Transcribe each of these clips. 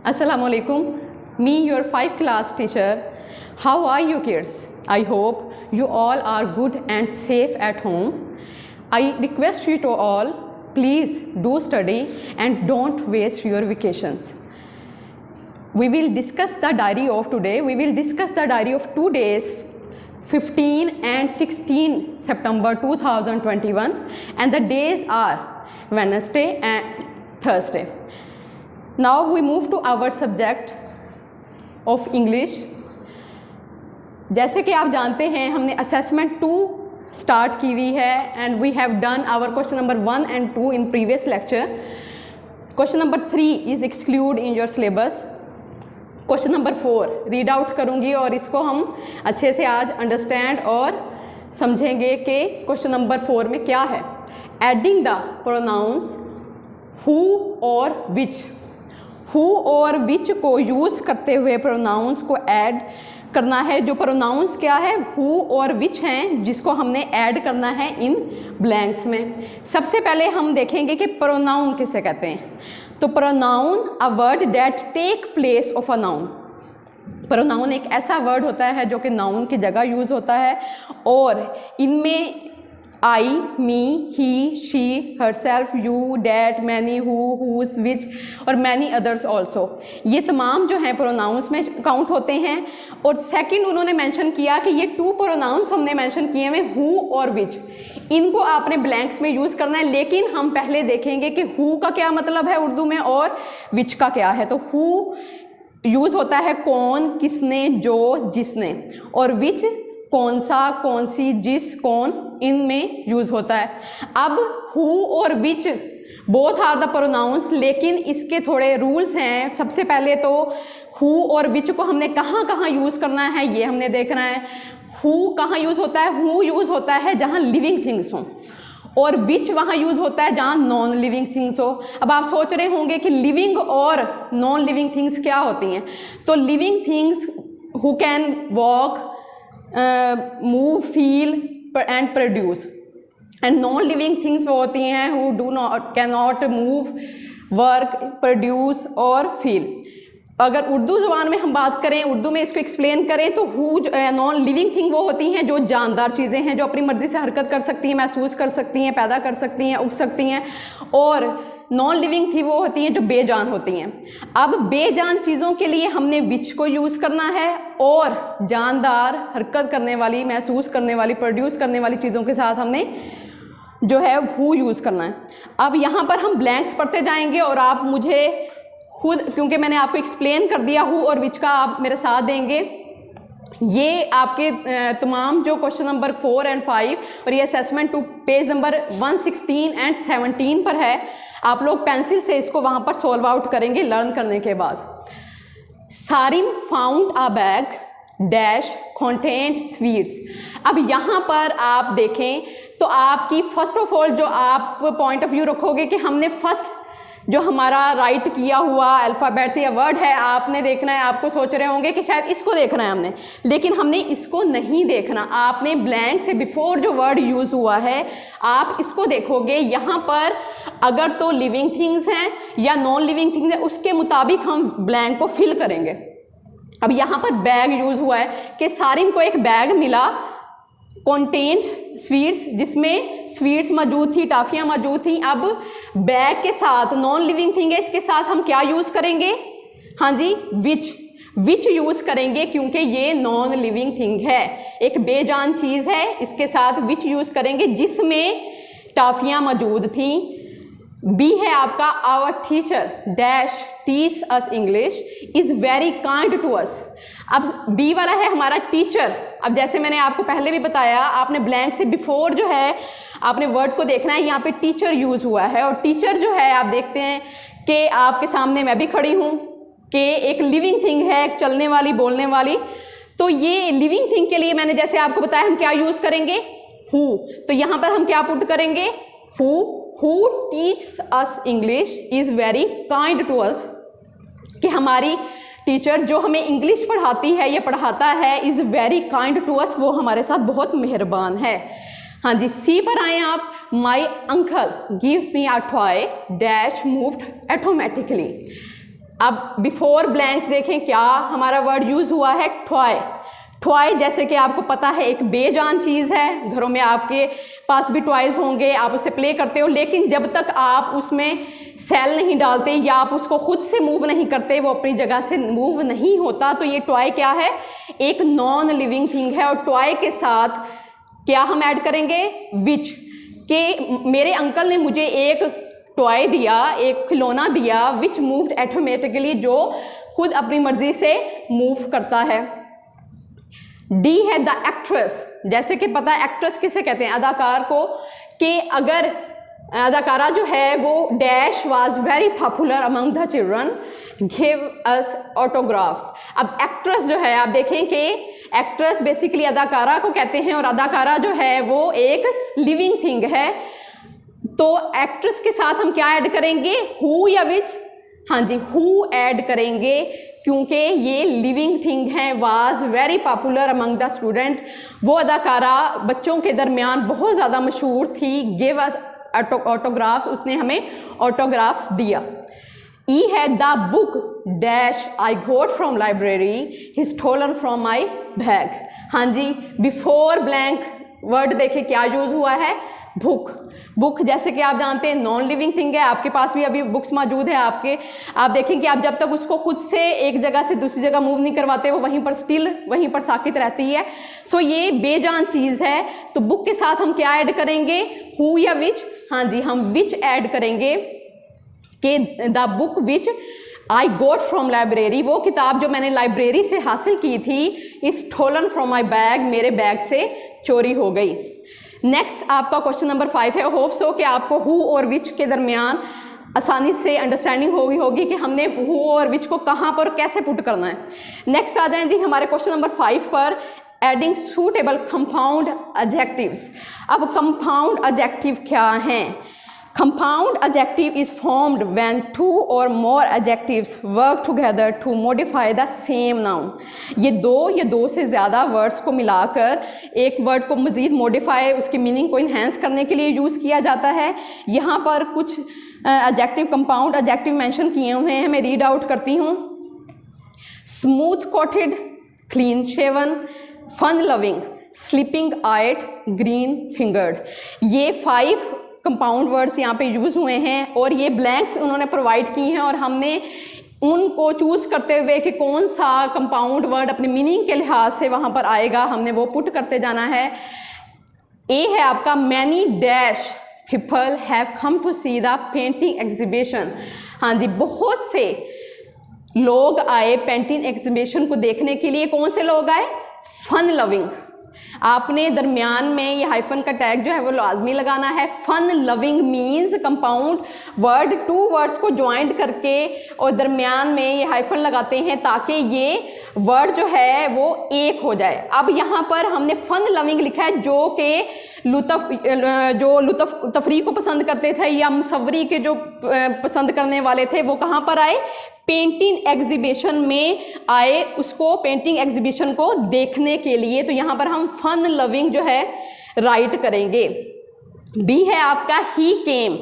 Assalamu alaikum. Me, your 5 class teacher. How are you kids? I hope you all are good and safe at home. I request you to all, please do study and don't waste your vacations. We will discuss the diary of today. We will discuss the diary of 2 days, 15 and 16 September 2021, and the days are Wednesday and Thursday. Now we move to our subject of English. जैसे कि आप जानते हैं हमने assessment 2 start की हुई है and we have done our question number 1 and 2 in previous lecture. Question number 3 is exclude in your syllabus. Question number 4 read out करूँगी और इसको हम अच्छे से आज अंडरस्टैंड और समझेंगे कि क्वेश्चन नंबर 4 में क्या है. एडिंग द प्रोनाउंस हु और विच. हु और विच को यूज़ करते हुए प्रोनाउंस को ऐड करना है. जो प्रोनाउंस क्या है, हु और विच हैं, जिसको हमने ऐड करना है इन ब्लैंक्स में. सबसे पहले हम देखेंगे कि प्रोनाउन किसे कहते हैं. तो pronoun a word that take place of a noun. Pronoun एक ऐसा वर्ड होता है जो कि नाउन की जगह यूज़ होता है और इनमें I, me, he, she, herself, you, that, many, whose, which और मैनी अदर्स ऑल्सो, ये तमाम जो हैं प्रोनाउंस में काउंट होते हैं. और सेकंड उन्होंने मेंशन किया कि ये 2 प्रोनाउंस हमने मेंशन किए हैं, हु और विच. इनको आपने ब्लैंक्स में यूज़ करना है, लेकिन हम पहले देखेंगे कि हु का क्या मतलब है उर्दू में और विच का क्या है. तो हु यूज़ होता है कौन, किसने, जो, जिसने, और विच कौन सा, कौन सी, जिस, कौन, इनमें यूज़ होता है. अब हु और which both are the pronouns, लेकिन इसके थोड़े रूल्स हैं. सबसे पहले तो हु और विच को हमने कहाँ कहाँ यूज़ करना है ये हमने देखना है. हु कहाँ यूज़ होता है, हु यूज़ होता है जहाँ लिविंग थिंग्स हों और विच वहाँ यूज़ होता है जहाँ नॉन लिविंग थिंग्स हो. अब आप सोच रहे होंगे कि लिविंग और नॉन लिविंग थिंग्स क्या होती हैं. तो living things who can walk, move, feel and produce, and non living things वो होती हैं who do not, can not move, work, produce और फील. अगर उर्दू ज़ुबान में हम बात करें, उर्दू में इसको एक्सप्लेन करें तो हु नॉन लिविंग थिंग वो होती हैं जो जानदार चीज़ें हैं, जो अपनी मर्ज़ी से हरकत कर सकती हैं, महसूस कर सकती हैं, पैदा कर सकती हैं, उग सकती हैं. और नॉन लिविंग थी वो होती हैं जो बेजान होती हैं. अब बेजान चीज़ों के लिए हमने विच को यूज़ करना है और जानदार, हरकत करने वाली, महसूस करने वाली, प्रोड्यूस करने वाली चीज़ों के साथ हमने जो है हु यूज़ करना है. अब यहाँ पर हम ब्लैंक्स पढ़ते जाएंगे और आप मुझे खुद, क्योंकि मैंने आपको एक्सप्लेन कर दिया हु और विच का, आप मेरे साथ देंगे. ये आपके तमाम जो क्वेश्चन नंबर 4 and 5 और ये असेसमेंट 2 पेज नंबर 116 and 17 पर है. आप लोग पेंसिल से इसको वहाँ पर सॉल्व आउट करेंगे लर्न करने के बाद. Sarim found a bag dash content sweets. अब यहाँ पर आप देखें तो आपकी फर्स्ट ऑफ ऑल जो आप पॉइंट ऑफ व्यू रखोगे कि हमने फर्स्ट जो हमारा राइट किया हुआ अल्फ़ाबेट से या वर्ड है आपने देखना है. आपको सोच रहे होंगे कि शायद इसको देखना है हमने, लेकिन हमने इसको नहीं देखना. आपने ब्लैंक से बिफोर जो वर्ड यूज़ हुआ है आप इसको देखोगे. यहाँ पर अगर तो लिविंग थिंग्स हैं या नॉन लिविंग थिंग्स हैं उसके मुताबिक हम ब्लैंक को फिल करेंगे. अब यहाँ पर बैग यूज़ हुआ है कि सारिम को एक बैग मिला, कंटेंट स्वीट्स, जिसमें स्वीट्स मौजूद थी, टाफियाँ मौजूद थी. अब बैग के साथ नॉन लिविंग थिंग है, इसके साथ हम क्या यूज़ करेंगे, हाँ जी, विच यूज़ करेंगे क्योंकि ये नॉन लिविंग थिंग है, एक बेजान चीज़ है. इसके साथ विच यूज़ करेंगे जिसमें टाफियाँ मौजूद थी. बी है आपका our teacher dash teach us English is very kind to us. अब बी वाला है हमारा टीचर. अब जैसे मैंने आपको पहले भी बताया, आपने ब्लैंक से बिफोर जो है आपने वर्ड को देखना है. यहाँ पे टीचर यूज़ हुआ है और टीचर जो है आप देखते हैं कि आपके सामने मैं भी खड़ी हूँ कि एक लिविंग थिंग है, एक चलने वाली, बोलने वाली. तो ये लिविंग थिंग के लिए मैंने जैसे आपको बताया हम क्या यूज़ करेंगे, हु. तो यहाँ पर हम क्या पुट करेंगे, who teach us English is very kind to us, कि हमारी टीचर जो हमें इंग्लिश पढ़ाती है या पढ़ाता है is very kind to us, वो हमारे साथ बहुत मेहरबान है. हाँ जी, सी पर आए आप. My uncle give me a toy dash moved automatically. अब बिफोर ब्लैंक्स देखें क्या हमारा वर्ड यूज हुआ है, टॉय। टॉय जैसे कि आपको पता है एक बेजान चीज़ है, घरों में आपके पास भी टॉयज़ होंगे, आप उससे प्ले करते हो, लेकिन जब तक आप उसमें सेल नहीं डालते या आप उसको खुद से मूव नहीं करते, वो अपनी जगह से मूव नहीं होता, तो ये टॉय क्या है, एक नॉन लिविंग थिंग है। और टॉय के साथ क्या हम ऐड करेंगे, विच, के मेरे अंकल ने मुझे एक टॉय दिया, एक खिलौना दिया, विच मूव्ड ऑटोमेटिकली, जो खुद अपनी मर्जी से मूव करता है। डी है द एक्ट्रेस, जैसे कि पता है एक्ट्रेस किसे कहते हैं, अदाकार को, कि अगर अदाकारा जो है वो dash was very popular among the children, give us autographs. अब एक्ट्रेस जो है आप देखें कि एक्ट्रेस बेसिकली अदाकारा को कहते हैं, और अदाकारा जो है वो एक लिविंग थिंग है। तो एक्ट्रेस के साथ हम क्या ऐड करेंगे, हु या विच, हाँ जी हु ऐड करेंगे, क्योंकि ये लिविंग थिंग है, was very popular among the student, वो अदाकारा बच्चों के दरमियान बहुत ज़्यादा मशहूर थी। गिव अस ऑटोग्राफ्स, उसने हमें ऑटोग्राफ दिया। ई है the book dash I got from library, he stolen from my bag. हाँ जी, बिफोर ब्लैंक वर्ड देखे क्या यूज हुआ है, बुक। बुक जैसे कि आप जानते हैं नॉन लिविंग थिंग है, आपके पास भी अभी बुक्स मौजूद है आपके, आप देखें कि आप जब तक उसको खुद से एक जगह से दूसरी जगह मूव नहीं करवाते, वो वहीं पर स्टिल वहीं पर साकित रहती है। सो ये बेजान चीज़ है। तो बुक के साथ हम क्या ऐड करेंगे, हु या विच, हाँ जी हम विच ऐड करेंगे, कि the book which I got from library, वो किताब जो मैंने लाइब्रेरी से हासिल की थी, is stolen from my bag, मेरे बैग से चोरी हो गई। नेक्स्ट आपका क्वेश्चन नंबर 5 है। होप सो कि आपको हु और विच के दरमियान आसानी से अंडरस्टैंडिंग होगी कि हमने हु और विच को कहाँ पर कैसे पुट करना है। नेक्स्ट आ जाएं जी हमारे क्वेश्चन नंबर 5 पर, एडिंग सूटेबल कंपाउंड एडजेक्टिव्स। अब कंपाउंड एडजेक्टिव क्या हैं? Compound adjective is formed when 2 or more adjectives work together to modify the same noun। ये दो से ज़्यादा वर्ड्स को मिलाकर एक वर्ड को मज़ीद मॉडिफाई, उसकी मीनिंग को इन्हेंस करने के लिए यूज़ किया जाता है। यहाँ पर कुछ एडजेक्टिव, कंपाउंड एडजेक्टिव मेंशन किए हुए हैं, मैं रीड आउट करती हूँ। Smooth coated, clean shaven, fun loving, sleeping eight, green fingered. ये 5 कंपाउंड वर्ड्स यहाँ पे यूज़ हुए हैं, और ये ब्लैंक्स उन्होंने प्रोवाइड की हैं, और हमने उनको चूज़ करते हुए कि कौन सा कंपाउंड वर्ड अपने मीनिंग के लिहाज से वहाँ पर आएगा, हमने वो पुट करते जाना है। ए है आपका, many dash people have come to see the painting exhibition. हाँ जी, बहुत से लोग आए पेंटिंग एग्जीबिशन को देखने के लिए। कौन से लोग आए? Fun loving. आपने दरमियान में ये हाइफन का टैग जो है वो लाजमी लगाना है। Fun loving means compound word, 2 words को ज्वाइंट करके और दरमियान में ये हाइफन लगाते हैं ताकि ये वर्ड जो है वो एक हो जाए। अब यहाँ पर हमने फन लविंग लिखा है, जो कि लुत्फ तफरी को पसंद करते थे या मुसव्वरी के जो पसंद करने वाले थे वो कहाँ पर आए? पेंटिंग एग्जीबिशन में आए, उसको पेंटिंग एग्जीबिशन को देखने के लिए। तो यहाँ पर हम फन लविंग जो है राइट करेंगे। बी है आपका, he came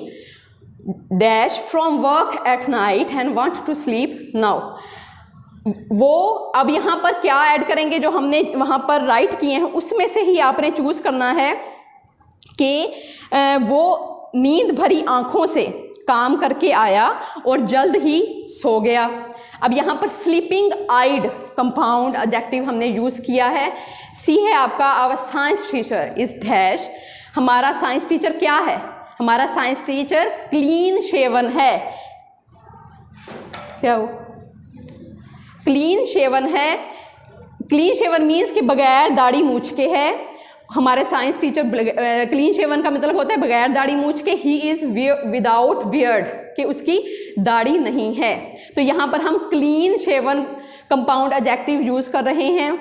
dash from work at night and want to sleep now. वो अब यहाँ पर क्या ऐड करेंगे जो हमने वहाँ पर राइट किए हैं, उसमें से ही आपने चूज़ करना है कि वो नींद भरी आँखों से काम करके आया और जल्द ही सो गया। अब यहाँ पर स्लीपिंग आइड कंपाउंड एडजेक्टिव हमने यूज़ किया है। सी है आपका, our science teacher is dash. हमारा साइंस टीचर क्या है? हमारा साइंस टीचर क्लीन शेवन है। क्या हो? क्लीन शेवन है। क्लीन शेवन मीन्स कि बगैर दाढ़ी मूछ के है। हमारे साइंस टीचर क्लीन शेवन का मतलब होता है बगैर दाढ़ी मूछ के। ही इज़ विदाउट बियर्ड, कि उसकी दाढ़ी नहीं है। तो यहाँ पर हम clean shaven compound adjective use कर रहे हैं।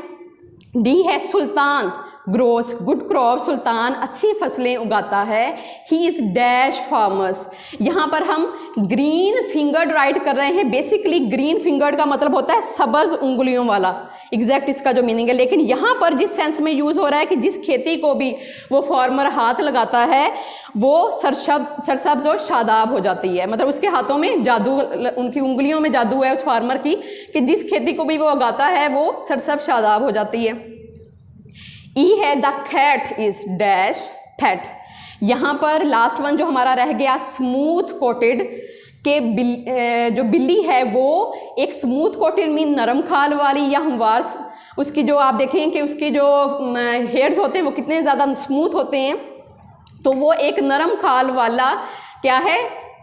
डी है सुल्तान ग्रोस गुड क्रॉप, सुल्तान अच्छी फसलें उगाता है। ही इज़ डैश फार्मर्स, यहाँ पर हम ग्रीन फिंगर्ड राइट कर रहे हैं। बेसिकली ग्रीन फिंगर्ड का मतलब होता है सब्ज उंगलियों वाला, एग्जैक्ट इसका जो मीनिंग है। लेकिन यहाँ पर जिस सेंस में यूज़ हो रहा है कि जिस खेती को भी वो फार्मर हाथ लगाता है वो सरसब्ज और शादाब हो जाती है। मतलब उसके हाथों में जादू, उनकी उंगलियों में जादू है उस फार्मर की, कि जिस खेती को भी वो उगाता है वो सरसब्ज शादाब हो जाती है। ई है the cat is dash fat. यहाँ पर लास्ट वन जो हमारा रह गया स्मूथ कोटेड, के जो बिल्ली है वो एक स्मूथ कोटेड मीन नरम खाल वाली या हमवार, उसकी जो आप देखें कि उसके जो हेयर्स होते हैं वो कितने ज़्यादा स्मूथ होते हैं, तो वो एक नरम खाल वाला क्या है,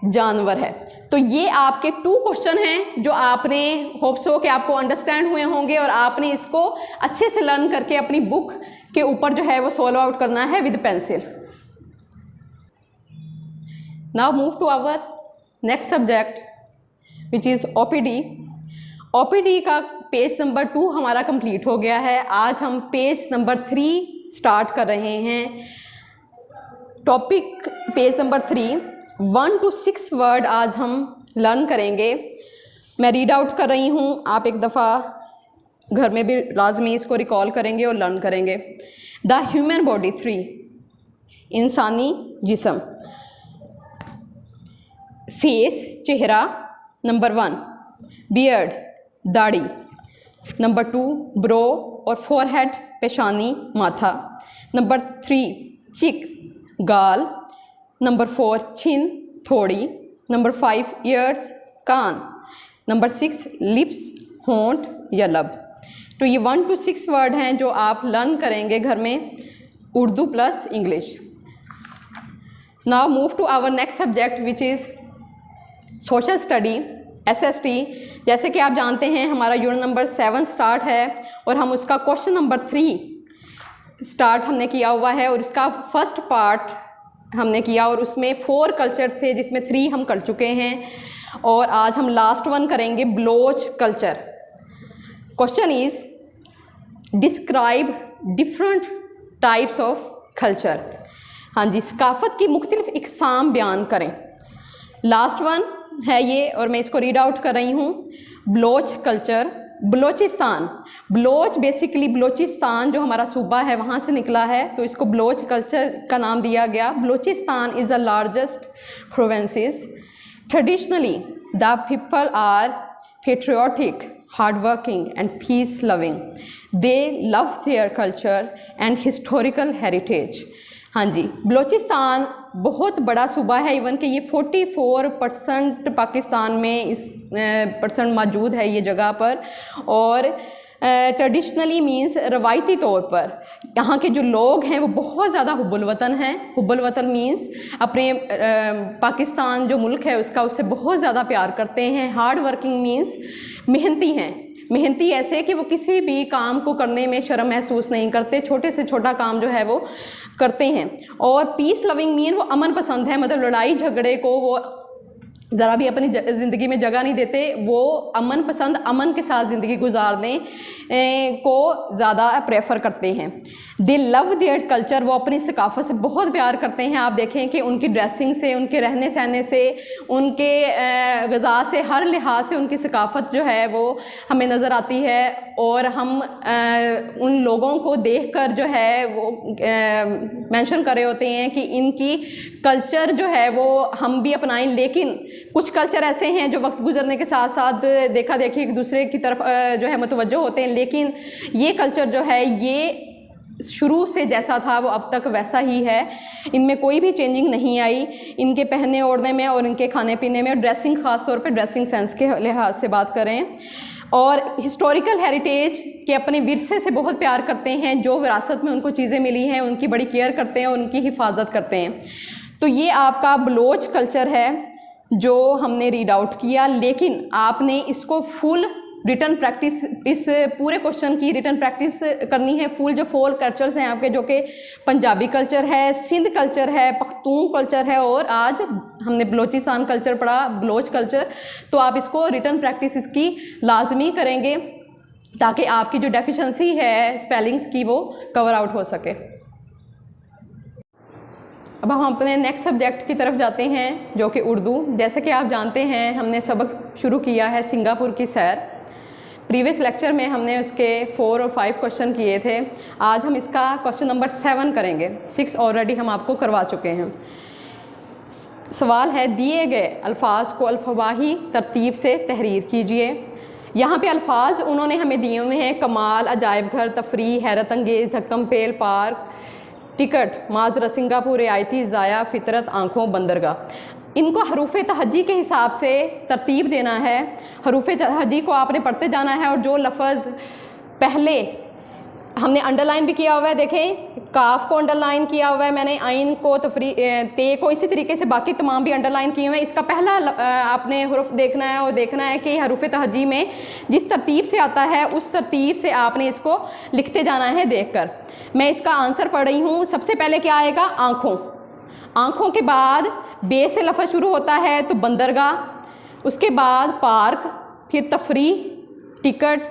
जानवर है। तो ये आपके 2 क्वेश्चन हैं जो आपने होप सो कि आपको अंडरस्टैंड हुए होंगे और आपने इसको अच्छे से लर्न करके अपनी बुक के ऊपर जो है वो सॉल्व आउट करना है with pencil. Now move to our next subject which is OPD. OPD का पेज नंबर 2 हमारा कंप्लीट हो गया है। आज हम पेज नंबर 3 स्टार्ट कर रहे हैं। Topic page number 3 1 to 6 word आज हम लर्न करेंगे। मैं रीड आउट कर रही हूँ, आप एक दफ़ा घर में भी लाजमी इसको रिकॉल करेंगे और लर्न करेंगे। द ह्यूमन बॉडी 3, इंसानी जिस्म। फेस चेहरा, नंबर 1 बियर्ड दाढ़ी, नंबर 2 ब्रो और फोरहेड पेशानी माथा, नंबर 3 चिक्स गाल, नंबर 4 चिन थोड़ी, नंबर 5 ईयर्स कान, नंबर 6 लिप्स होंठ या लब। तो ये 1 to 6 वर्ड हैं जो आप लर्न करेंगे घर में, Urdu plus English. Now move to our next subject which is social study SST। जैसे कि आप जानते हैं हमारा यूनिट नंबर 7 स्टार्ट है और हम उसका क्वेश्चन नंबर 3 स्टार्ट हमने किया हुआ है और इसका फर्स्ट पार्ट हमने किया और उसमें 4 कल्चर थे जिसमें 3 हम कर चुके हैं और आज हम लास्ट वन करेंगे Baloch culture. Question is describe different types of culture. हाँ जी, सकाफत की मुख्तलिफ इकसाम बयान करें। लास्ट वन है ये और मैं इसको रीड आउट कर रही हूँ। ब्लोच कल्चर, बलोचिस्तान, ब्लोच बेसिकली बलोचिस्तान जो हमारा सूबा है वहाँ से निकला है तो इसको ब्लोच कल्चर का नाम दिया गया। Balochistan is the largest provinces. Traditionally the people are patriotic, hardworking and peace loving. They love their culture and historical heritage. हाँ जी, बलोचिस्तान बहुत बड़ा सूबा है, इवन कि ये 44% पाकिस्तान में इस परसेंट मौजूद है ये जगह पर। और ट्रेडिशनली मीन्स रवायती तौर पर यहाँ के जो लोग हैं वो बहुत ज़्यादा हुब्बुल वतन हैं। हुब्बुल वतन मीन्स अपने पाकिस्तान जो मुल्क है उसका उससे बहुत ज़्यादा प्यार करते हैं। हार्ड वर्किंग मीन्स मेहनती हैं, मेहनती ऐसे कि वो किसी भी काम को करने में शर्म महसूस नहीं करते, छोटे से छोटा काम जो है वो करते हैं। और पीस लविंग मीन वो अमन पसंद है, मतलब लड़ाई झगड़े को वो ज़रा भी अपनी ज़िंदगी में जगह नहीं देते। वो अमन पसंद, अमन के साथ ज़िंदगी गुजारने को ज़्यादा प्रेफर करते हैं। दे लव देयर कल्चर, वो अपनी सकाफत से बहुत प्यार करते हैं। आप देखें कि उनकी ड्रेसिंग से, उनके रहने सहने से, उनके ग़िज़ा से, हर लिहाज से उनकी सकाफत जो है वो हमें नज़र आती है। और हम उन लोगों को देखकर जो है वो मेंशन कर रहे होते हैं कि इनकी कल्चर जो है वो हम भी अपनाएं। लेकिन कुछ कल्चर ऐसे हैं जो वक्त गुजरने के साथ साथ देखा देखी एक दूसरे की तरफ जो है मुतवज्जो होते हैं, लेकिन ये कल्चर जो है ये शुरू से जैसा था वो अब तक वैसा ही है। इनमें कोई भी चेंजिंग नहीं आई, इनके पहनने ओढ़ने में और इनके खाने पीने में। ड्रेसिंग, ख़ास तौर पे ड्रेसिंग सेंस के लिहाज से बात करें। और हिस्टोरिकल हेरिटेज के अपने विरसे से बहुत प्यार करते हैं, जो विरासत में उनको चीज़ें मिली हैं उनकी बड़ी केयर करते हैं और उनकी हिफाजत करते हैं। तो ये आपका बलोच कल्चर है जो हमने रीड आउट किया। लेकिन आपने इसको फुल रिटर्न प्रैक्टिस, इस पूरे क्वेश्चन की रिटर्न प्रैक्टिस करनी है। फुल जो 4 कल्चर्स हैं आपके, जो कि पंजाबी कल्चर है, सिंध कल्चर है, पख्तून कल्चर है और आज हमने बलोचिस्तान कल्चर पढ़ा, बलोच कल्चर। तो आप इसको रिटर्न प्रैक्टिस इसकी लाजमी करेंगे। ताकि आपकी जो डेफिशिएंसी है स्पेलिंग्स की वो कवर आउट हो सके। अब हम अपने नेक्स्ट सब्जेक्ट की तरफ जाते हैं जो कि उर्दू। जैसे कि आप जानते हैं हमने सबक शुरू किया है सिंगापुर की सैर। प्रीवियस लेक्चर में हमने उसके 4 और 5 क्वेश्चन किए थे। आज हम इसका क्वेश्चन नंबर 7 करेंगे। 6 ऑलरेडी हम आपको करवा चुके हैं। सवाल है, दिए गए अल्फाज को अल्फबाही तरतीब से तहरीर कीजिए। यहाँ पे अल्फाज उन्होंने हमें दिए हुए हैं कमाल, अजायब घर, तफरी, हैरत अंगेज़, धक्कम पेल, पार्क, टिकट, माजरा, सिंगापुर, रियायती, ज़ाया, फितरत, आँखों, बंदरगाह। इनको हरूफ तहज्जी के हिसाब से तरतीब देना है। हरूफ तहज्जी को आपने पढ़ते जाना है और जो लफ्ज़ पहले हमने अंडरलाइन भी किया हुआ है, देखें काफ को अंडरलाइन किया हुआ है मैंने, आइन को, तफरी, ते को, इसी तरीके से बाकी तमाम भी अंडरलाइन किए हुए हैं। इसका पहला आपने हरूफ देखना है और देखना है कि हरूफ तहज्जी में जिस तरतीब से आता है उस तरतीब से आपने इसको लिखते जाना है देखकर। मैं इसका आंसर पढ़ रही हूँ। सबसे पहले क्या आएगा? आँखों। आँखों के बाद बे से लफ्ज़ शुरू होता है तो बंदरगाह, उसके बाद पार्क, फिर तफरी, टिकट,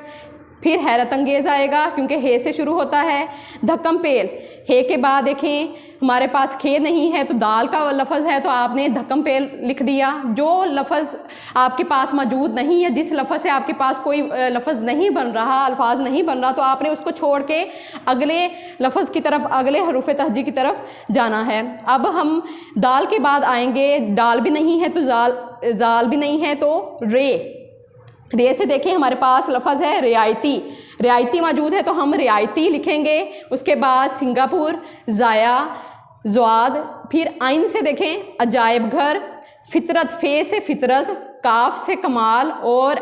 फिर हैरत अंगेज़ आएगा क्योंकि हे से शुरू होता है। धक्कम पेल, हे के बाद देखें हमारे पास खे नहीं है तो दाल का लफ्ज़ है तो आपने धक्कम पेल लिख दिया। जो लफ्ज़ आपके पास मौजूद नहीं है, जिस लफ्ज़ से आपके पास कोई लफ्ज़ नहीं बन रहा, अल्फाज नहीं बन रहा, तो आपने उसको छोड़ के अगले लफ्ज़ की तरफ, अगले हरूफ तहज्जी की तरफ जाना है। अब हम दाल के बाद आएंगे। डाल भी नहीं है तो जाल भी नहीं है तो रे से देखें हमारे पास लफ्ज़ है रियायती। रियायती मौजूद है तो हम रियायती लिखेंगे। उसके बाद सिंगापुर, ज़ाया, ज़्वाद, फिर आइन से देखें अजायब घर, फितरत, फ़े से फितरत, काफ से कमाल और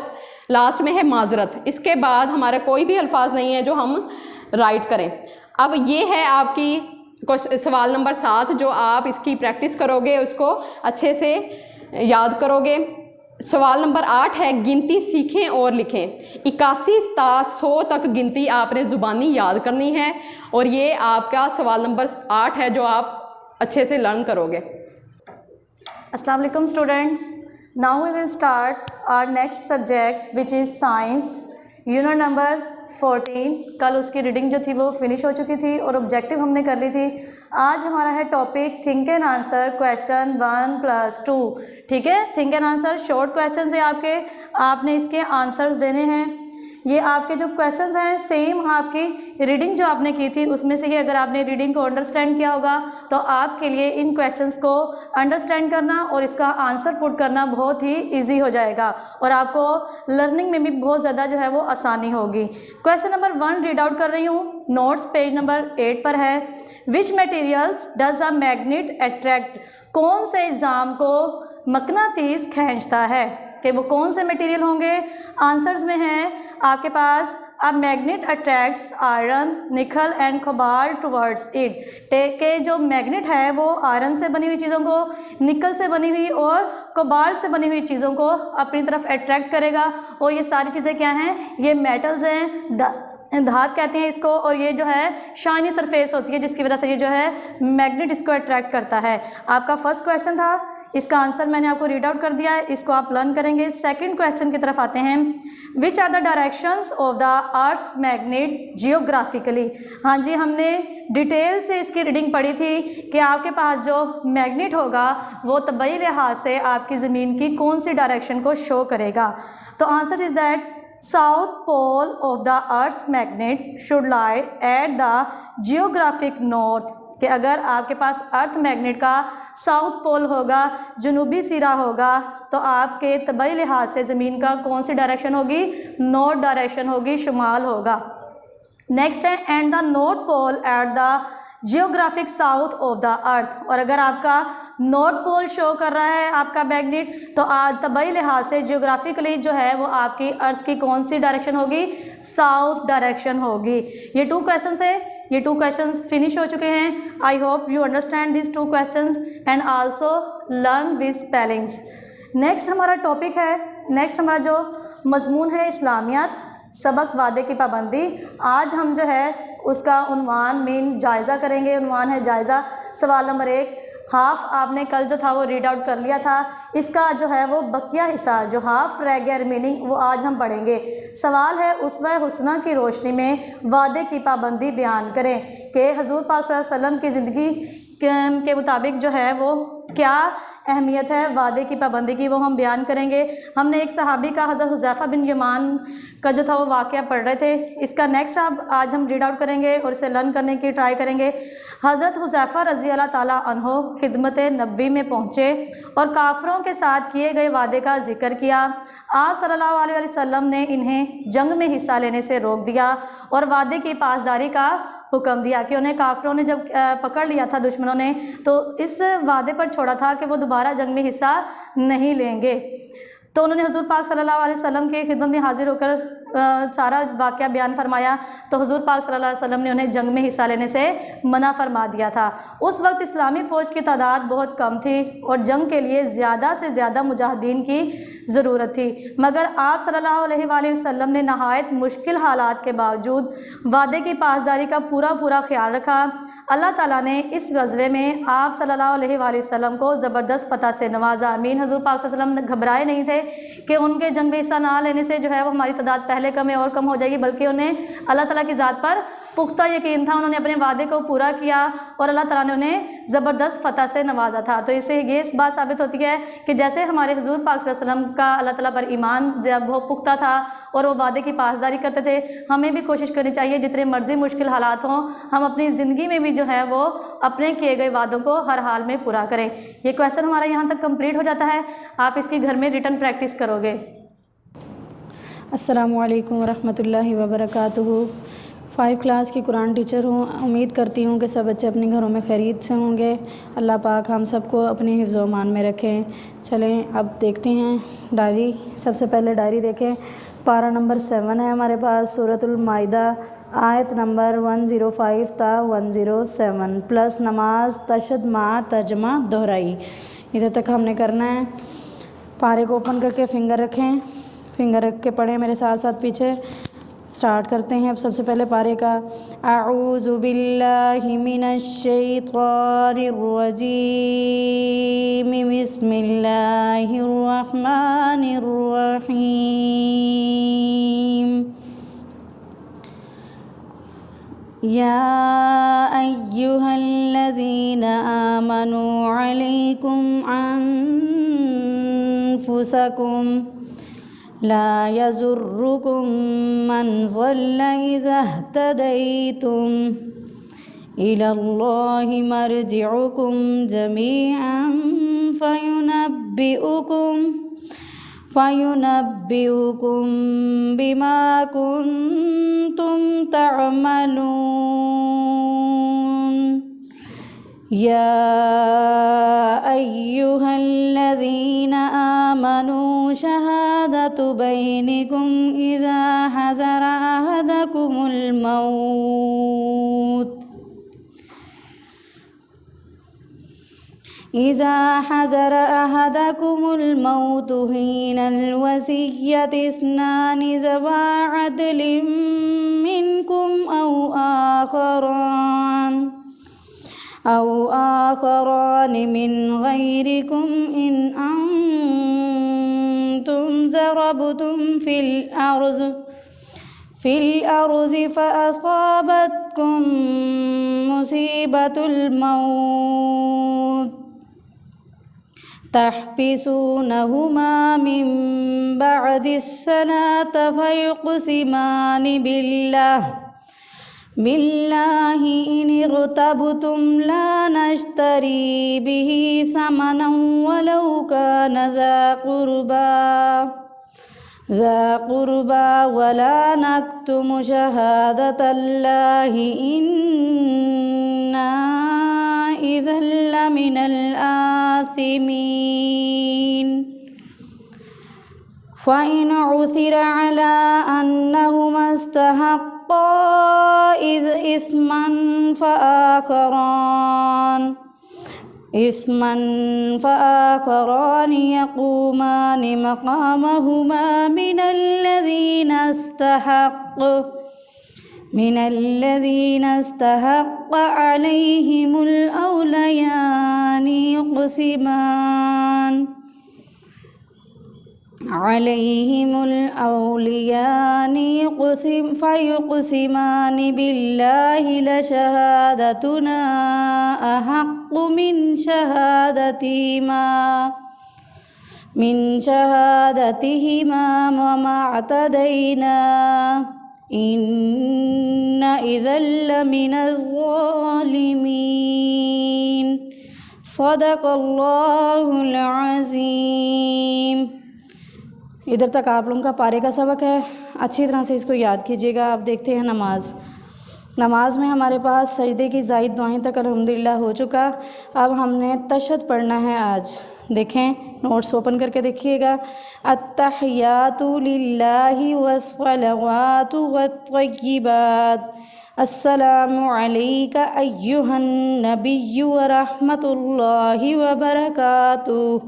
लास्ट में है माजरत। इसके बाद हमारा कोई भी अल्फाज नहीं है जो हम राइट करें। अब ये है आपकी सवाल नंबर 7 जो आप इसकी प्रैक्टिस करोगे, उसको अच्छे से याद करोगे। सवाल नंबर 8 है, गिनती सीखें और लिखें। 81 ता 100 तक गिनती आपने ज़ुबानी याद करनी है और ये आपका सवाल नंबर 8 है जो आप अच्छे से लर्न करोगे। अस्सलाम वालेकुम students, now we will start our next subject which is science, unit number 14। कल उसकी रीडिंग जो थी वो फिनिश हो चुकी थी और ऑब्जेक्टिव हमने कर ली थी। आज हमारा है topic think and answer question 1+2। ठीक है, think and answer short question है आपके, आपने इसके आंसर्स देने हैं। ये आपके जो क्वेश्चंस हैं सेम आपकी रीडिंग जो आपने की थी उसमें से ही अगर आपने रीडिंग को अंडरस्टैंड किया होगा तो आपके लिए इन क्वेश्चंस को अंडरस्टैंड करना और इसका आंसर पुट करना बहुत ही इजी हो जाएगा और आपको लर्निंग में भी बहुत ज़्यादा जो है वो आसानी होगी। क्वेश्चन नंबर 1 रीड आउट कर रही हूँ, नोट्स पेज नंबर 8 पर है। Which materials does a magnet attract? कौन से इल्ज़ाम को मकनातीस खींचता है? कि वो कौन से मटेरियल होंगे? आंसर्स में हैं आपके पास a magnet attracts iron, nickel and cobalt towards it. के जो मैग्नेट है वो आयरन से बनी हुई चीज़ों को, निकल से बनी हुई और कोबाल्ट से बनी हुई चीज़ों को अपनी तरफ अट्रैक्ट करेगा। और ये सारी चीज़ें क्या हैं? ये मेटल्स हैं, धात कहते हैं इसको, और ये जो है शाइनी सरफेस होती है जिसकी वजह से ये जो है मैग्नेट इसको अट्रैक्ट करता है। आपका फर्स्ट क्वेश्चन था, इसका आंसर मैंने आपको रीड आउट कर दिया है, इसको आप लर्न करेंगे। सेकंड क्वेश्चन की तरफ आते हैं। Which are the directions of the earth's magnet geographically? हाँ जी, हमने डिटेल से इसकी रीडिंग पढ़ी थी कि आपके पास जो मैग्नेट होगा वो तबई लिहाज से आपकी ज़मीन की कौन सी डायरेक्शन को शो करेगा। तो answer is that south pole of the earth's magnet should lie at the geographic north. कि अगर आपके पास अर्थ मैग्नेट का साउथ पोल होगा, जनूबी सिरा होगा, तो आपके तबई लिहाज से ज़मीन का कौन सी डायरेक्शन होगी? नॉर्थ डायरेक्शन होगी, शुमाल होगा। नेक्स्ट है and the north pole at the geographic south of the earth. और अगर आपका नॉर्थ पोल शो कर रहा है आपका मैग्नेट तो आज तबई लिहाज से जियोग्राफिकली जो है वो आपकी अर्थ की कौन सी डायरेक्शन होगी? साउथ डायरेक्शन होगी। ये 2 क्वेश्चन है, ये 2 क्वेश्चंस फिनिश हो चुके हैं। I hope you understand this 2 questions and also learn with spellings. Next हमारा टॉपिक है, नेक्स्ट हमारा जो मजमून है इस्लामियात, सबक वादे की पाबंदी। आज हम जो है उसका उन्वान मेन जायज़ा करेंगे। उन्वान है जायज़ा। सवाल नंबर 1, हाफ आपने कल जो था वो रीड आउट कर लिया था, इसका जो है वो बकिया हिस्सा जो हाफ रह गया रिमेनिंग वो आज हम पढ़ेंगे। सवाल है उसवा हुस्ना की रोशनी में वादे की पाबंदी बयान करें कि हजूर पाक सल्लल्लाहु अलैहि वसल्लम की ज़िंदगी के मुताबिक जो है वो क्या अहमियत है वादे की पाबंदी की, वो हम बयान करेंगे। हमने एक सहाबी का हज़रत हुज़ैफ़ा बिन यमान का जो था वो वाक़या पढ़ रहे थे, इसका नेक्स्ट अब आज हम रीड आउट करेंगे और इसे लर्न करने की ट्राई करेंगे। हज़रत हुज़ैफ़ा रज़ी अल्लाह ताला अन्हो खिदमत नबी में पहुँचे और काफ़रों के साथ किए गए वादे का जिक्र किया। आप सल्लल्लाहु अलैहि वसल्लम ने इन्हें जंग में हिस्सा लेने से रोक दिया और वादे की पासदारी का हुक्म दिया कि उन्हें काफिरों ने जब पकड़ लिया था दुश्मनों ने, तो इस वादे पर छोड़ा था कि वो दोबारा जंग में हिस्सा नहीं लेंगे। तो उन्होंने हुजूर पाक सल्लल्लाहु अलैहि वसल्लम की खिदमत में हाजिर होकर सारा वाक़या बयान फरमाया, तो हुजूर पाक सल्लल्लाहु अलैहि वसल्लम ने उन्हें जंग में हिस्सा लेने से मना फरमा दिया था। उस वक्त इस्लामी फ़ौज की तादाद बहुत कम थी और जंग के लिए ज़्यादा से ज़्यादा मुजाहिदीन की ज़रूरत थी, मगर आप सल्लल्लाहु अलैहि वसल्लम ने नहायत मुश्किल हालात के बावजूद वादे की पासदारी का पूरा ख्याल रखा। अल्लाह ताला ने इस गज़वे में आप सल्लल्लाहु अलैहि वसल्लम को ज़बरदस्त फ़तह से नवाजा। आमीन। हुजूर पाक सल्लल्लाहु अलैहि वसल्लम घबराए नहीं थे कि उनके जंग में हिस्सा ना लेने से जो है वो हमारी तादाद पहले कम है और कम हो जाएगी, बल्कि उन्हें अल्लाह ताला की ज़ात पर पुख्ता यकीन था। उन्होंने अपने वादे को पूरा किया और अल्लाह ताला ने उन्हें ज़बरदस्त फ़तह से नवाजा था। तो इससे ये इस बात साबित होती है कि जैसे हमारे हुजूर पाक सल्लल्लाहु अलैहि वसल्लम का अल्लाह ताला पर ईमान बहुत पुख्ता था और वो वादे की पासदारी करते थे, हमें भी कोशिश करनी चाहिए जितने मर्जी मुश्किल हालात हों हम अपनी ज़िंदगी में भी जो है वो अपने किए गए वादों को हर हाल में पूरा करें। ये क्वेश्चन हमारा यहाँ तक कंप्लीट हो जाता है, आप इसकी घर में रिटर्न प्रैक्टिस करोगे। अस्सलामु अलैकुम वरहमतुल्लाहि वबरकातुहू। 5 क्लास की कुरान टीचर हूँ। उम्मीद करती हूँ कि सब बच्चे अपने घरों में खैरियत से होंगे। अल्लाह पाक हम सबको अपने हिफ्ज़ व मान में रखें। चलें अब देखते हैं डायरी। सबसे पहले डायरी देखें, पारा नंबर 7 है हमारे पास, सूरतुल माइदा आयत नंबर 105 ता 107 प्लस नमाज तशद मा तर्जमा दोहराई। इधर तक हमने करना है। पारे को ओपन करके फिंगर रखें, फिंगर रख के पढ़ें मेरे साथ साथ पीछे। स्टार्ट करते हैं अब सबसे पहले पारे का। अऊज़ु बिल्लाहि मिनश शैतानिर रजीम, बिस्मिल्लाहिर रहमानिर रहीम। या अय्युहल्लज़ीना आमनू अलैकुम अनफुसकुम ला यज़ुर्रुकुम मन ज़ल्ला इज़ा इह्तदैतुम इलल्लाहि मर्जिउकुम जमीअन फ़युनब्बिउकुम बिमा कुन्तुम तअमलून। या अय्युहल्लज़ीना आमनू शहादतु बैनिकुम इज़ा हज़र अहदकुमुल मौत हीनल वसिय्यति इस्नानि ज़वा अदलिम मिनकुम औ आखरान मिन गैरिकुम इन अंतुम ज़रबतुम फिल अर्ज़ फ़असाबतकुम मुसीबतुल मौत तहबिसूनहुमा मिन बअदिस्सलात फ़युक़सिमानि बिल्लाहि इन इग़तबतुम ला नश्तरी बिही समनन वलौ कान ज़ा क़ुरबा वला नक्तुमु शहादतल्लाहि इन्ना इज़न लमिनल आसिमीन। फ़इन उसिर अला अन्नहुमा इस्तहक़्क़ा इस्मन फ़आख़रान यक़ूमान मक़ामहुमा मिनल्लज़ीना इस्तहक़्क़ अलैहिमुल औलयान यक़सिमान अलैहिमुल औलियानि फ़युक़सिमानि बिल्लाहि लशहादतुना अहक्कु मिन शहादतिहिमा वमा अतदैना इन्ना इज़ल लमिनज़्ज़ालिमीन। सदक़ल्लाहुल अज़ीम। इधर तक आप लोगों का पारे का सबक है, अच्छी तरह से इसको याद कीजिएगा। अब देखते हैं नमाज में हमारे पास सजदे की ज़ायद दुआएं तक अल्हम्दुलिल्लाह हो चुका। अब हमने तशहद पढ़ना है आज। देखें, नोट्स ओपन करके देखिएगा। अत्तहियातु लिल्लाहि वस्सलावातु वत्तय्यिबात अस्सलामु अलैका अय्युहन नबिय्यु व रहमतुल्लाहि व बरकातुहू।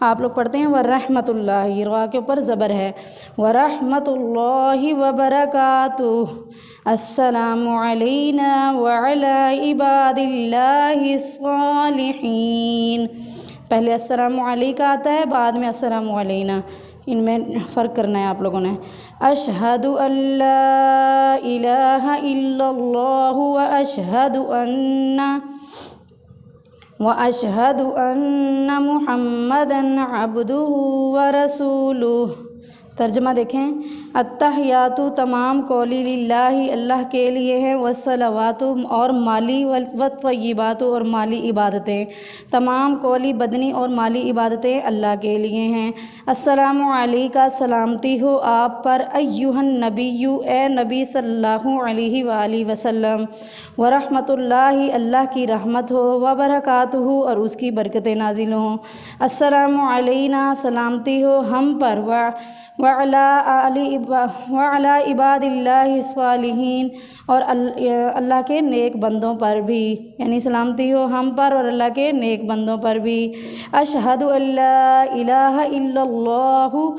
आप लोग पढ़ते हैं व रहमतुल्लाहि, रा के ऊपर ज़बर है, व रहमतुल्लाहि व बरकातुहू। अस्सलामु अलैना व अला इबादिल्लाहि स्वालिहीन। पहले अस्सलामु अलैका आता है, बाद में अस्सलामु अलैना, इनमें फ़र्क करना है आप लोगों ने। अशहदु अल्ला इलाहा इल्लल्लाहु व अशहदु अन्ना मुहम्मदन अब्दुहु व रसूलुहु। तर्जमा देखें। अत्तहियातु तमाम कौली लिल्लाहि अल्लाह के लिए हैं, वस्सलावातु और माली वत्तय्यिबातु और माली इबादतें, तमाम कौली बदनी और माली इबादतें अल्लाह के लिए हैं। अस्सलामु अलैका सलामती हो आप पर, अय्युहन नबिय्यु ए नबी सल्लल्लाहु अलैहि वालैहि वसल्लम, व रहमतुल्लाहि अल्लाह की रहमत हो, व बरकातुहू और उसकी बरकतें नाजिल हों। अस्सलामु अलैना सलामती हो हम पर, व अला इबादिल्लाहि स्वालिहीन और अल्लाह के नेक बंदों पर भी, यानी सलामती हो हम पर और अल्लाह के नेक बंदों पर भी। अशहदु अल्ला इलाहा इल्लल्लाहु,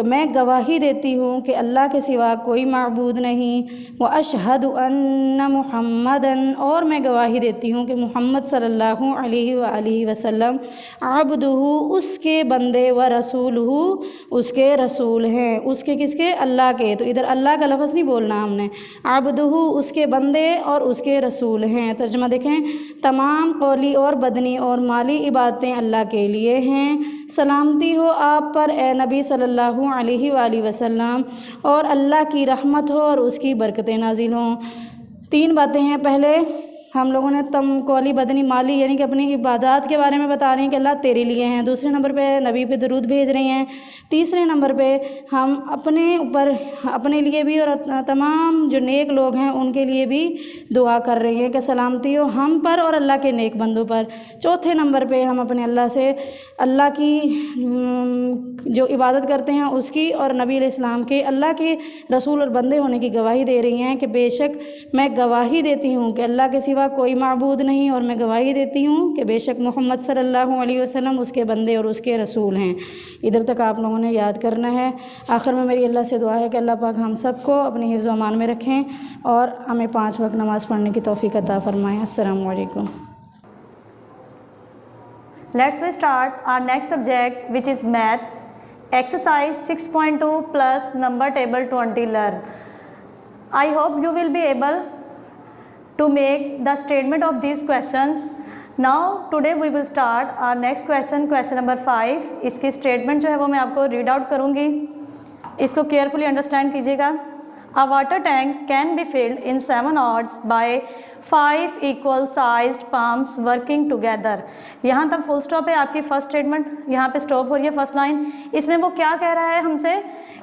मैं गवाही देती हूँ कि अल्लाह के सिवा कोई माबूद नहीं। व अशहदु अन्ना मुहम्मदन, और मैं गवाही देती हूँ कि मोहम्मद सल्लल्लाहु अलैहि वसल्लम अब्दुहु, उसके बंदे, व रसूलुहु, उसके रसूल हैं। उसके किसके? अल्लाह के। तो इधर अल्लाह का लफ्ज़ नहीं बोलना हमने, अब्दुहु उसके बंदे और उसके रसूल हैं। तर्जुमा देखें। तमाम कौली और बदनी और माली इबादतें अल्लाह के लिए हैं। सलामती हो आप पर ए नबी सल्लल्लाहु अलैहि वसल्लम, और अल्लाह की रहमत हो और उसकी बरकतें नाजिल हों। तीन बातें हैं। पहले हम लोगों ने कौली बदनी माली यानी कि अपनी इबादत के बारे में बता रहे हैं कि अल्लाह तेरे लिए हैं। दूसरे नंबर पे नबी पे दरूद भेज रहे हैं। तीसरे नंबर पे हम अपने ऊपर, अपने लिए भी और तमाम जो नेक लोग हैं उनके लिए भी दुआ कर रहे हैं कि सलामती हो हम पर और अल्लाह के नेक बंदों पर। चौथे नंबर पे हम अपने अल्लाह से अल्लाह की जो इबादत करते हैं उसकी और नबी अलैहिस्सलाम के, अल्लाह के रसूल और बंदे होने की गवाही दे रही हैं कि बेशक मैं गवाही देती हूँ कि अल्लाह के सिवा कोई माबूद नहीं, और मैं गवाही देती हूँ कि बेशक मोहम्मद सल्लल्लाहु अलैहि वसल्लम उसके बंदे और उसके रसूल हैं। इधर तक आप लोगों ने याद करना है। आखिर में मेरी अल्लाह से दुआ है कि अल्लाह पाक हम सबको अपनी हिफ्ज़ व अमान में रखें और हमें 5 वक्त नमाज़ पढ़ने की तौफ़ीक़ अता फ़रमाएँ। अस्सलामु अलैकुम। Let's we start our next subject, which is maths, exercise 6.2 plus number table 20 learn. I hope you will be able to make the statement of these questions. Now today we will start our next question, question number 5. इसकी statement जो है वो मैं आपको read out करूँगी, इसको carefully understand कीजिएगा। A water tank can be filled in 7 hours by 5 equal sized pumps working together. यहाँ तक फुल स्टॉप है आपकी फर्स्ट स्टेटमेंट, यहाँ पे स्टॉप हो रही है फर्स्ट लाइन। इसमें वो क्या कह रहा है हमसे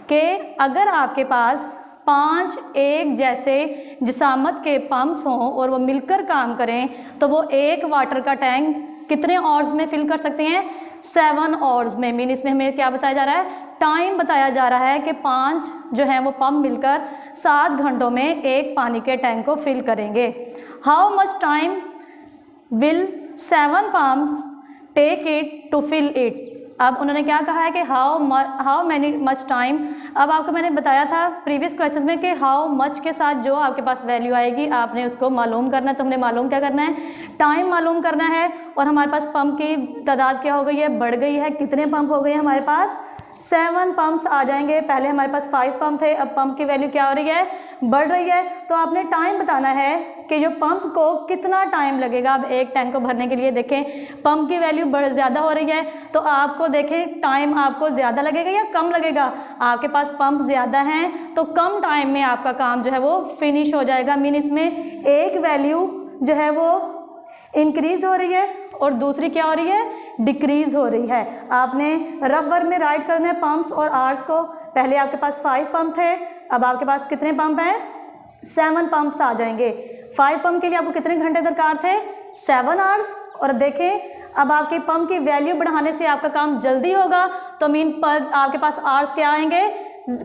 कि अगर आपके पास 5 एक जैसे जिसामत के पंप्स हों और वो मिलकर काम करें तो वो एक वाटर का टैंक कितने आवर्स में फिल कर सकते हैं? 7 आवर्स में। मीन इसमें हमें क्या बताया जा रहा है? टाइम बताया जा रहा है कि 5 जो हैं वो पंप मिलकर 7 घंटों में एक पानी के टैंक को फिल करेंगे। How much time will 7 pumps take it to fill it? अब उन्होंने क्या कहा है कि हाउ मैनी मच टाइम। अब आपको मैंने बताया था प्रीवियस क्वेश्चन में कि हाउ मच के साथ जो आपके पास वैल्यू आएगी आपने उसको मालूम करना है। तो हमने मालूम क्या करना है, टाइम मालूम करना है। और हमारे पास पंप की तादाद क्या हो गई है, बढ़ गई है। कितने पंप हो गए हैं हमारे पास, 7 पंप्स आ जाएंगे। पहले हमारे पास 5 पंप थे, अब पंप की वैल्यू क्या हो रही है, बढ़ रही है। तो आपने टाइम बताना है कि जो पंप को कितना टाइम लगेगा। अब एक टैंक को भरने के लिए देखें पंप की वैल्यू ज़्यादा हो रही है तो आपको देखें टाइम आपको ज़्यादा लगेगा या कम लगेगा। आपके पास पंप ज़्यादा हैं तो कम टाइम में आपका काम जो है वो फिनिश हो जाएगा। मीन इसमें एक वैल्यू जो है वो इंक्रीज़ हो रही है और दूसरी क्या हो रही है, डिक्रीज़ हो रही है। आपने रफ वर्क में राइट करना है पम्प्स और आवर्स को। पहले आपके पास 5 पंप थे, अब आपके पास कितने पंप हैं, 7 पंप्स आ जाएंगे। 5 पंप के लिए आपको कितने घंटे दरकार थे, 7 आवर्स। और देखें अब आपके पंप की वैल्यू बढ़ाने से आपका काम जल्दी होगा तो मीन पर आपके पास आवर्स क्या आएंगे,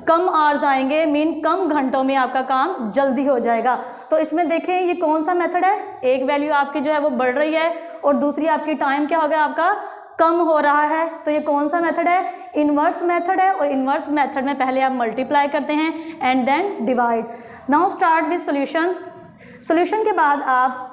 कम आवर्स आएंगे। मीन कम घंटों में आपका काम जल्दी हो जाएगा। तो इसमें देखें ये कौन सा मेथड है, एक वैल्यू आपकी जो है वो बढ़ रही है और दूसरी आपकी टाइम क्या हो गया आपका कम हो रहा है। तो ये कौन सा मेथड है, इन्वर्स मेथड है। और इन्वर्स मेथड में पहले आप मल्टीप्लाई करते हैं and then divide. Now start with solution. Solution के बाद आप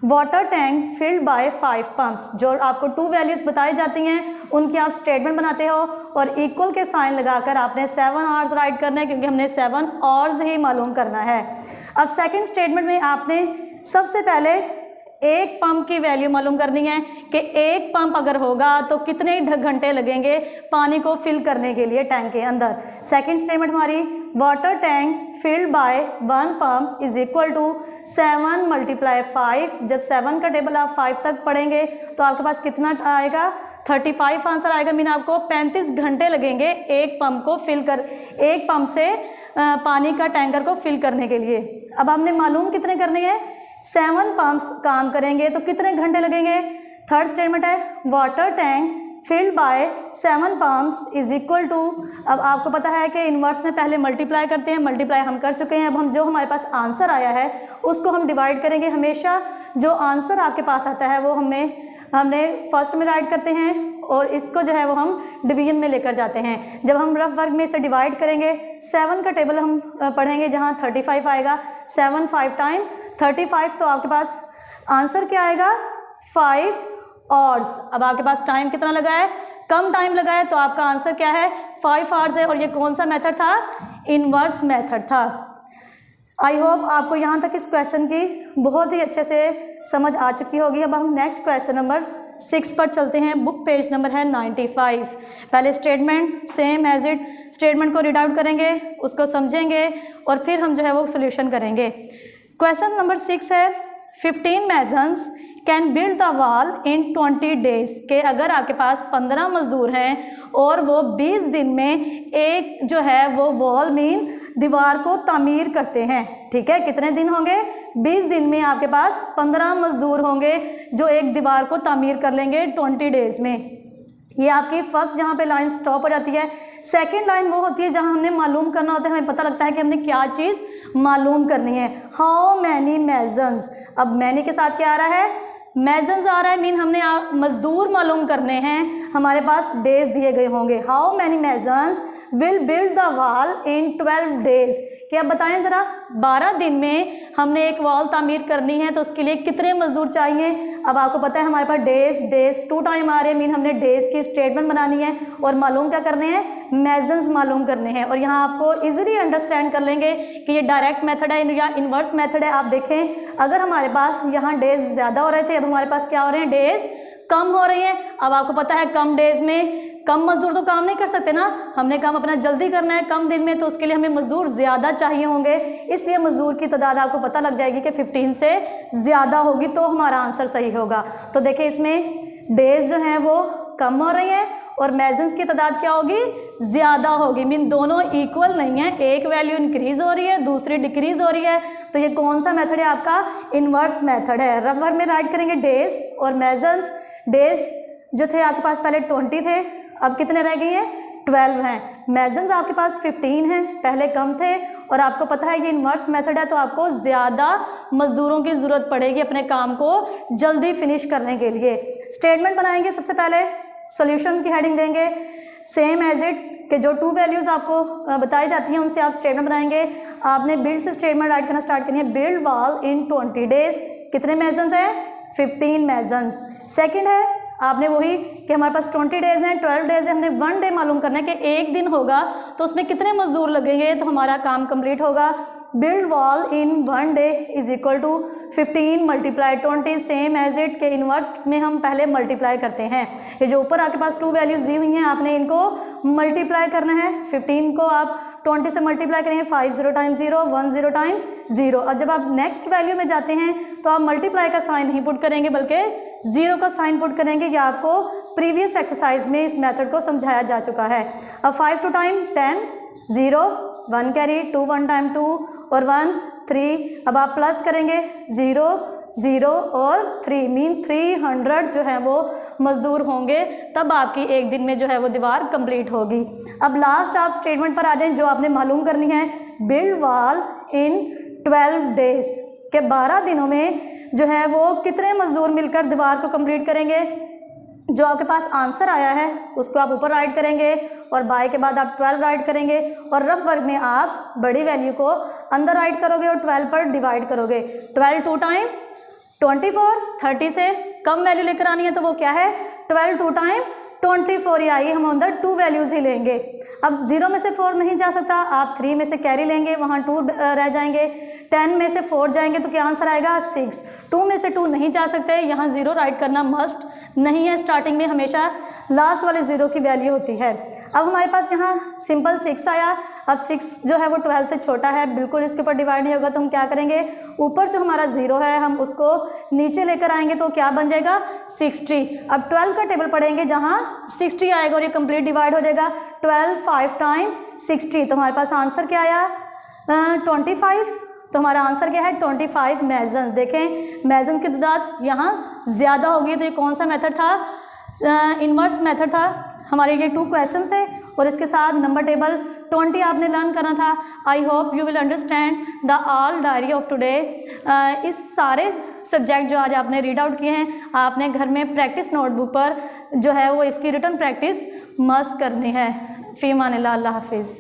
water tank filled by 5 pumps, जो आपको 2 वैल्यूज़ बताई जाती हैं उनकी आप स्टेटमेंट बनाते हो और इक्वल के साइन लगाकर आपने 7 आवर्स राइट करना है क्योंकि हमने 7 आवर्स ही मालूम करना है। अब सेकंड स्टेटमेंट में आपने सबसे पहले एक पंप की वैल्यू मालूम करनी है कि एक पंप अगर होगा तो कितने घंटे लगेंगे पानी को फिल करने के लिए टैंक के अंदर। सेकंड स्टेटमेंट हमारी water tank filled by 1 pump is equal to 7 × 5। जब 7 का टेबल आप 5 तक पढ़ेंगे तो आपके पास कितना आएगा, 35 आंसर आएगा। मीन आपको 35 घंटे लगेंगे एक पंप को फिल कर, एक पंप से पानी का टैंकर को फिल करने के लिए। अब हमने मालूम कितने करने हैं, 7 पंप्स काम करेंगे तो कितने घंटे लगेंगे। थर्ड स्टेटमेंट है water tank filled by 7 pumps is equal to, अब आपको पता है कि इन्वर्स में पहले मल्टीप्लाई करते हैं, मल्टीप्लाई हम कर चुके हैं। अब हम जो हमारे पास आंसर आया है उसको हम डिवाइड करेंगे। हमेशा जो आंसर आपके पास आता है वो हमने फर्स्ट में राइट करते हैं और इसको जो है वो हम डिवीजन में लेकर जाते हैं। जब हम रफ वर्क में इसे डिवाइड करेंगे 7 का टेबल हम पढ़ेंगे जहाँ 35 आएगा, 7 5 टाइम 35, तो आपके पास आंसर क्या आएगा 5 आवर्स। अब आपके पास टाइम कितना लगा है, कम टाइम लगा है तो आपका आंसर क्या है 5 आवर्स है। और ये कौन सा मेथड था, इन्वर्स मेथड था। आई होप आपको यहाँ तक इस क्वेश्चन की बहुत ही अच्छे से समझ आ चुकी होगी। अब हम नेक्स्ट क्वेश्चन नंबर 6 पर चलते हैं। बुक पेज नंबर है 95। पहले statement same as it, statement को रीड आउट करेंगे, उसको समझेंगे और फिर हम जो है वो सोल्यूशन करेंगे। क्वेश्चन नंबर 6 है 15 masons can build the wall in 20 days, के अगर आपके पास 15 मजदूर हैं और वो 20 दिन में एक जो है वो वॉल मीन दीवार को तामीर करते हैं। ठीक है, कितने दिन होंगे, 20 दिन में आपके पास 15 मजदूर होंगे जो एक दीवार को तामीर कर लेंगे 20 डेज में। ये आपकी फर्स्ट जहाँ पे लाइन स्टॉप हो जाती है। सेकंड लाइन वो होती है जहाँ हमने मालूम करना होता है, हमें पता लगता है कि हमने क्या चीज़ मालूम करनी है। हाउ मैनी मैजन्स, अब मैनी के साथ क्या आ रहा है, मैजन्स आ रहा है। मीन हमने मजदूर मालूम करने हैं, हमारे पास डेज दिए गए होंगे। How many masons will build the wall in 12 days, क्या बताएं ज़रा, 12 दिन में हमने एक वॉल तामीर करनी है तो उसके लिए कितने मजदूर चाहिए। अब आपको पता है हमारे पास डेज 2 टाइम आ रहे हैं, मीन हमने डेज की स्टेटमेंट बनानी है और मालूम क्या करने हैं, मैजन्स मालूम करने हैं। और यहाँ आपको इजीली अंडरस्टैंड कर लेंगे कि ये डायरेक्ट मेथड है या इन्वर्स मेथड है। आप देखें अगर हमारे पास यहाँ डेज ज़्यादा हो रहे थे, अब हमारे पास क्या हो रहे हैं, डेज कम हो रही हैं। अब आपको पता है कम डेज में कम मजदूर तो काम नहीं कर सकते ना, हमने काम अपना जल्दी करना है कम दिन में, तो उसके लिए हमें मजदूर ज़्यादा चाहिए होंगे। इसलिए मजदूर की तादाद आपको पता लग जाएगी कि 15 से ज़्यादा होगी तो हमारा आंसर सही होगा। तो देखिए इसमें डेज जो हैं वो कम हो रही हैं और मैजन्स की तादाद क्या होगी, ज़्यादा होगी। मीन दोनों इक्वल नहीं है, एक वैल्यू इंक्रीज़ हो रही है दूसरी डिक्रीज़ हो रही है। तो ये कौन सा मेथड है आपका, इन्वर्स मेथड है। रफ वर्क में राइट करेंगे डेज और मैजन्स। डेज जो थे आपके पास पहले 20 थे, अब कितने रह गए हैं, 12 हैं। मैजन्स आपके पास 15 हैं, पहले कम थे। और आपको पता है ये इन्वर्स मेथड है तो आपको ज़्यादा मजदूरों की ज़रूरत पड़ेगी अपने काम को जल्दी फिनिश करने के लिए। स्टेटमेंट बनाएंगे सबसे पहले, सॉल्यूशन की हेडिंग देंगे सेम एज इट कि जो 2 वैल्यूज़ आपको बताई जाती हैं उनसे आप स्टेटमेंट बनाएंगे। आपने बिल्ड से स्टेटमेंट राइट करना स्टार्ट करनी है। बिल्ड वॉल इन 20 डेज, कितने मेजन्स हैं? 15 मेजन्स। सेकंड है आपने वही कि हमारे पास 20 डेज हैं, 12 डेज है, हमने 1 डे मालूम करना है कि एक दिन होगा तो उसमें कितने मजदूर लगेंगे तो हमारा काम कंप्लीट होगा। Build wall in 1 day is equal to 15 multiply 20 same as it के इन्वर्स में हम पहले मल्टीप्लाई करते हैं। ये जो ऊपर आपके पास 2 वैल्यूज़ दी हुई हैं आपने इनको मल्टीप्लाई करना है। 15 को आप 20 से मल्टीप्लाई करेंगे 5 0 टाइम 0 1 0 टाइम 0। अब जब आप नेक्स्ट वैल्यू में जाते हैं तो आप मल्टीप्लाई का साइन नहीं पुट करेंगे बल्कि 0 का साइन पुट करेंगे। यह आपको प्रीवियस एक्सरसाइज में इस मेथड को समझाया जा चुका है। अब 5 2 टाइम 10 0 1 कैरी 2 1 टाइम 2 और 1 3। अब आप प्लस करेंगे 0 0 और 3 मीन 300 जो है वो मजदूर होंगे, तब आपकी एक दिन में जो है वो दीवार कंप्लीट होगी। अब लास्ट आप स्टेटमेंट पर आ जाएं जो आपने मालूम करनी है। बिल्ड वॉल इन 12 डेज के 12 दिनों में जो है वो कितने मजदूर मिलकर दीवार को कंप्लीट करेंगे। जो आपके पास आंसर आया है उसको आप ऊपर राइट करेंगे और बाय के बाद आप 12 राइट करेंगे और रफ वर्ग में आप बड़ी वैल्यू को अंदर राइट करोगे और 12 पर डिवाइड करोगे। 12 2 टाइम 24, 30 से कम वैल्यू लेकर आनी है तो वो क्या है 12 2 टाइम 24 ही आई, हम अंदर 2 वैल्यूज़ ही लेंगे। अब 0 में से 4 नहीं जा सकता, आप 3 में से कैरी लेंगे, वहाँ 2 रह जाएंगे। 10 में से 4 जाएंगे तो क्या आंसर आएगा 6। 2 में से 2 नहीं जा सकते, यहाँ 0 राइट करना मस्ट नहीं है। स्टार्टिंग में हमेशा लास्ट वाले 0 की वैल्यू होती है। अब हमारे पास यहाँ सिंपल 6 आया। अब 6 जो है वो 12 से छोटा है, बिल्कुल इसके ऊपर डिवाइड नहीं होगा, तो हम क्या करेंगे ऊपर जो हमारा 0 है हम उसको नीचे लेकर आएंगे तो क्या बन जाएगा 60। अब 12 का टेबल पढ़ेंगे जहाँ 60 आएगा और ये कंप्लीट डिवाइड हो जाएगा। 12 5 टाइम 60, तो हमारे पास आंसर क्या आया 25। तो हमारा आंसर क्या है 25 मेजन। देखें मेजन की तादाद यहाँ ज़्यादा होगी, तो ये कौन सा मेथड था इन्वर्स मेथड था। हमारे ये 2 क्वेश्चन थे और इसके साथ नंबर टेबल 20 आपने लर्न करना था। I hope you will understand the all diary of today. इस सारे सब्जेक्ट जो आज आपने रीड आउट किए हैं आपने घर में प्रैक्टिस नोटबुक पर जो है वो इसकी रिटन प्रैक्टिस मस्ट करनी है। फ़ी अमान अल्लाह, अल्लाह हाफिज़।